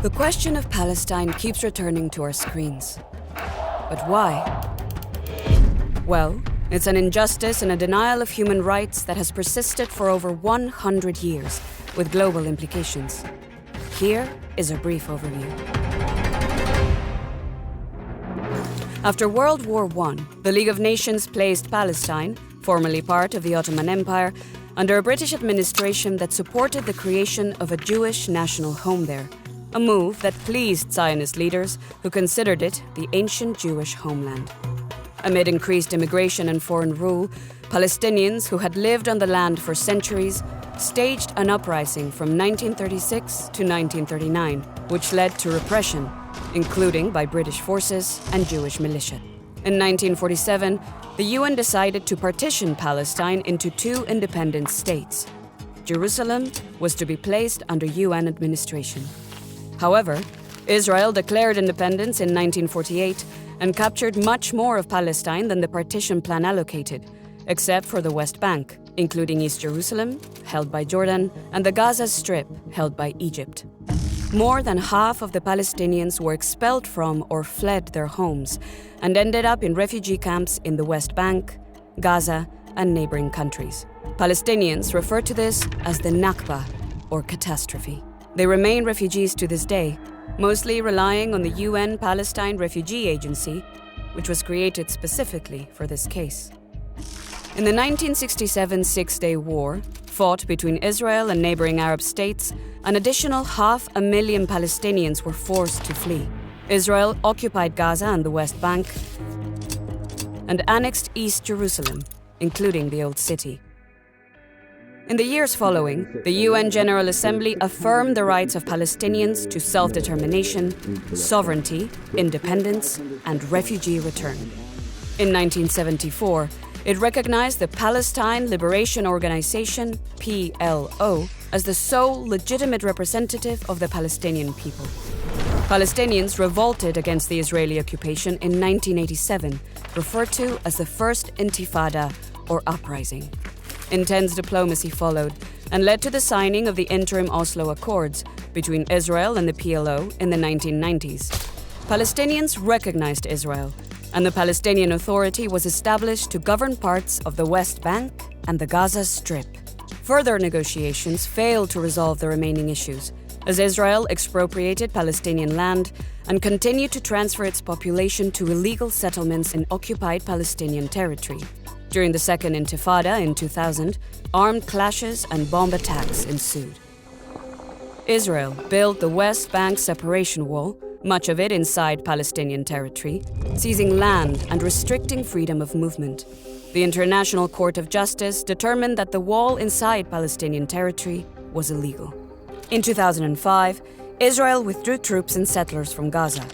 The question of Palestine keeps returning to our screens. But why? Well, it's an injustice and a denial of human rights that has persisted for over 100 years, with global implications. Here is a brief overview. After World War I, the League of Nations placed Palestine, formerly part of the Ottoman Empire, under a British administration that supported the creation of a Jewish national home there, a move that pleased Zionist leaders who considered it the ancient Jewish homeland. Amid increased immigration and foreign rule, Palestinians who had lived on the land for centuries staged an uprising from 1936 to 1939, which led to repression, including by British forces and Jewish militia. In 1947, the UN decided to partition Palestine into two independent states. Jerusalem was to be placed under UN administration. However, Israel declared independence in 1948 and captured much more of Palestine than the partition plan allocated, except for the West Bank, including East Jerusalem, held by Jordan, and the Gaza Strip, held by Egypt. More than half of the Palestinians were expelled from or fled their homes and ended up in refugee camps in the West Bank, Gaza, and neighboring countries. Palestinians refer to this as the Nakba, or catastrophe. They remain refugees to this day, mostly relying on the UN Palestine Refugee Agency, which was created specifically for this case. In the 1967 Six-Day War, fought between Israel and neighboring Arab states, an additional 500,000 Palestinians were forced to flee. Israel occupied Gaza and the West Bank and annexed East Jerusalem, including the Old City. In the years following, the UN General Assembly affirmed the rights of Palestinians to self-determination, sovereignty, independence, and refugee return. In 1974, it recognized the Palestine Liberation Organization, PLO, as the sole legitimate representative of the Palestinian people. Palestinians revolted against the Israeli occupation in 1987, referred to as the First Intifada, or uprising. Intense diplomacy followed and led to the signing of the interim Oslo Accords between Israel and the PLO in the 1990s. Palestinians recognized Israel, and the Palestinian Authority was established to govern parts of the West Bank and the Gaza Strip. Further negotiations failed to resolve the remaining issues, as Israel expropriated Palestinian land and continued to transfer its population to illegal settlements in occupied Palestinian territory. During the Second Intifada in 2000, armed clashes and bomb attacks ensued. Israel built the West Bank separation wall, much of it inside Palestinian territory, seizing land and restricting freedom of movement. The International Court of Justice determined that the wall inside Palestinian territory was illegal. In 2005, Israel withdrew troops and settlers from Gaza.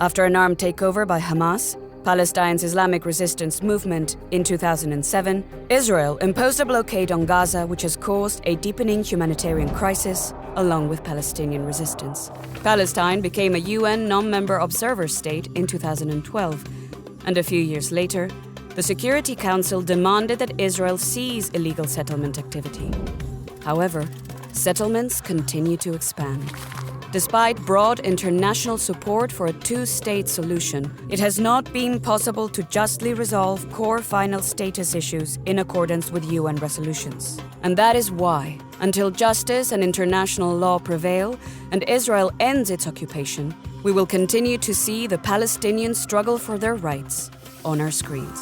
After an armed takeover by Hamas, Palestine's Islamic resistance movement, in 2007, Israel imposed a blockade on Gaza, which has caused a deepening humanitarian crisis, along with Palestinian resistance. Palestine became a UN non-member observer state in 2012, and a few years later, the Security Council demanded that Israel cease illegal settlement activity. However, settlements continue to expand. Despite broad international support for a two-state solution, it has not been possible to justly resolve core final status issues in accordance with UN resolutions. And that is why, until justice and international law prevail and Israel ends its occupation, we will continue to see the Palestinians struggle for their rights on our screens.